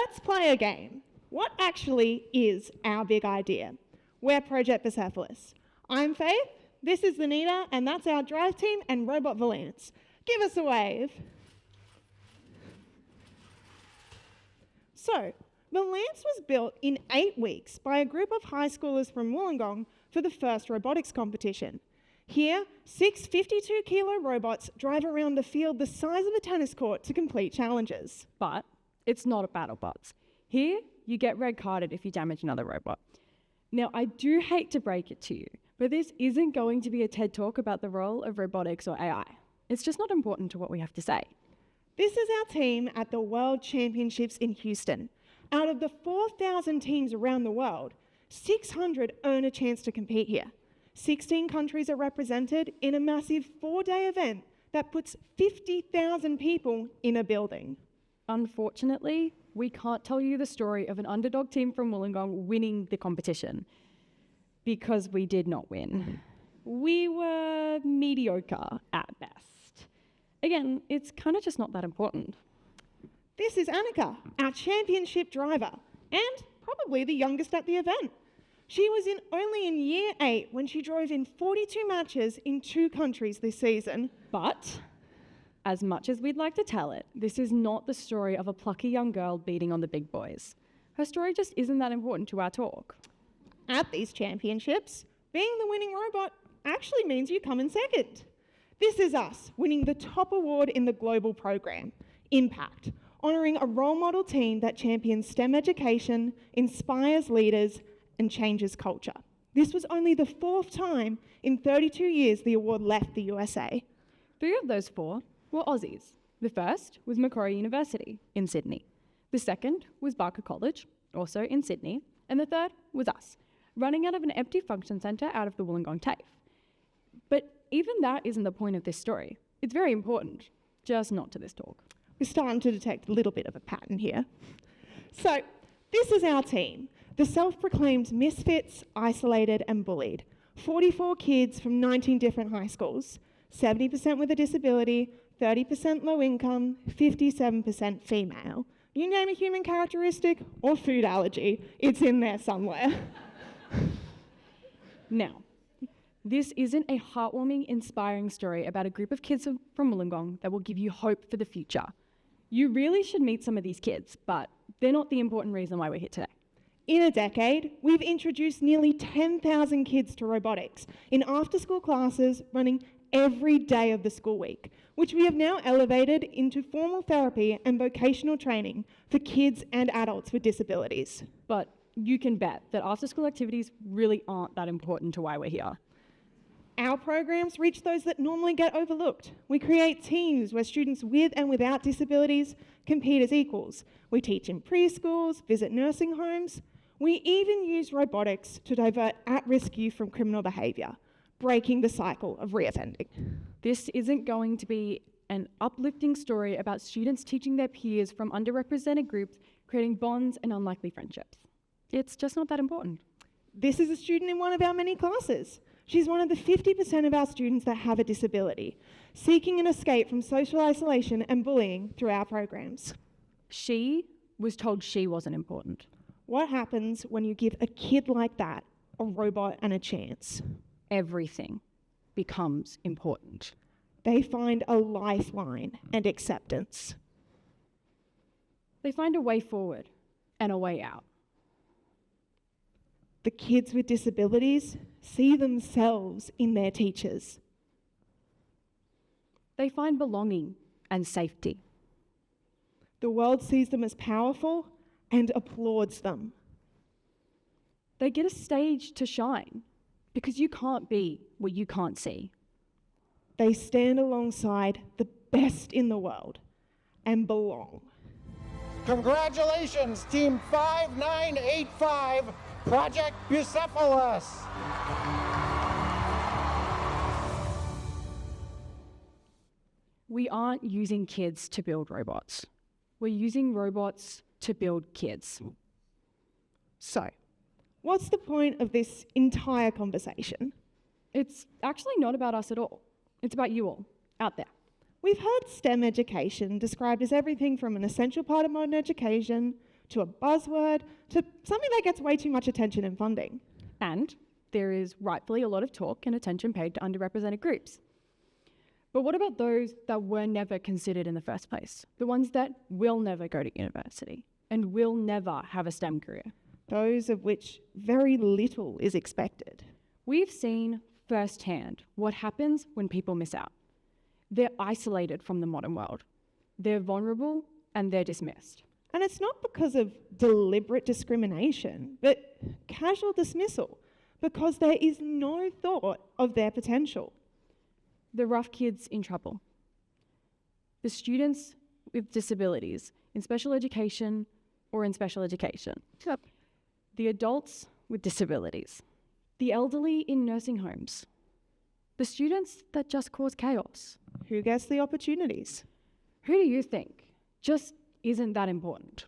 let's play a game. What actually is our big idea? We're Project Bucephalus. I'm Faith, this is Anita, and that's our drive team and robot Valance. Give us a wave. So, Valance was built in 8 weeks by a group of high schoolers from Wollongong for the first robotics competition. Here, 6 52-kilo robots drive around a field the size of a tennis court to complete challenges. But it's not a battle bots. Here, you get red-carded if you damage another robot. Now, I do hate to break it to you, but this isn't going to be a TED Talk about the role of robotics or AI. It's just not important to what we have to say. This is our team at the World Championships in Houston. Out of the 4,000 teams around the world, 600 earn a chance to compete here. 16 countries are represented in a massive 4-day event that puts 50,000 people in a building. Unfortunately, we can't tell you the story of an underdog team from Wollongong winning the competition, because we did not win. We were mediocre at best. Again, it's kind of just not that important. This is Annika, our championship driver, and probably the youngest at the event. She was only in year 8 when she drove in 42 matches in 2 countries this season. But as much as we'd like to tell it, this is not the story of a plucky young girl beating on the big boys. Her story just isn't that important to our talk. At these championships, being the winning robot actually means you come in second. This is us winning the top award in the global program, Impact, honouring a role model team that champions STEM education, inspires leaders, and changes culture. This was only the 4th time in 32 years the award left the USA. 3 of those 4 were Aussies. The first was Macquarie University in Sydney. The second was Barker College, also in Sydney. And the third was us, running out of an empty function centre out of the Wollongong TAFE. But even that isn't the point of this story. It's very important, just not to this talk. We're starting to detect a little bit of a pattern here. So, this is our team, the self-proclaimed misfits, isolated and bullied. 44 kids from 19 different high schools, 70% with a disability, 30% low income, 57% female. You name a human characteristic or food allergy, it's in there somewhere. Now, this isn't a heartwarming, inspiring story about a group of kids from Wollongong that will give you hope for the future. You really should meet some of these kids, but they're not the important reason why we're here today. In a decade, we've introduced nearly 10,000 kids to robotics in after-school classes running every day of the school week, which we have now elevated into formal therapy and vocational training for kids and adults with disabilities. But you can bet that after-school activities really aren't that important to why we're here. Our programs reach those that normally get overlooked. We create teams where students with and without disabilities compete as equals. We teach in preschools, visit nursing homes. We even use robotics to divert at-risk youth from criminal behaviour, breaking the cycle of reoffending. This isn't going to be an uplifting story about students teaching their peers from underrepresented groups, creating bonds and unlikely friendships. It's just not that important. This is a student in one of our many classes. She's one of the 50% of our students that have a disability, seeking an escape from social isolation and bullying through our programs. She was told she wasn't important. What happens when you give a kid like that a robot and a chance? Everything becomes important. They find a lifeline and acceptance. They find a way forward and a way out. The kids with disabilities see themselves in their teachers. They find belonging and safety. The world sees them as powerful and applauds them. They get a stage to shine because you can't be what you can't see. They stand alongside the best in the world and belong. Congratulations, Team 5985, Project Bucephalus. We aren't using kids to build robots. We're using robots to build kids. So, what's the point of this entire conversation? It's actually not about us at all. It's about you all, out there. We've heard STEM education described as everything from an essential part of modern education to a buzzword, to something that gets way too much attention and funding. And there is rightfully a lot of talk and attention paid to underrepresented groups. But what about those that were never considered in the first place? The ones that will never go to university and will never have a STEM career? Those of which very little is expected. We've seen firsthand what happens when people miss out. They're isolated from the modern world. They're vulnerable and they're dismissed. And it's not because of deliberate discrimination, but casual dismissal, because there is no thought of their potential. The rough kids in trouble. The students with disabilities in special education or in special education. The adults with disabilities. The elderly in nursing homes. The students that just cause chaos. Who gets the opportunities? Who do you think just isn't that important?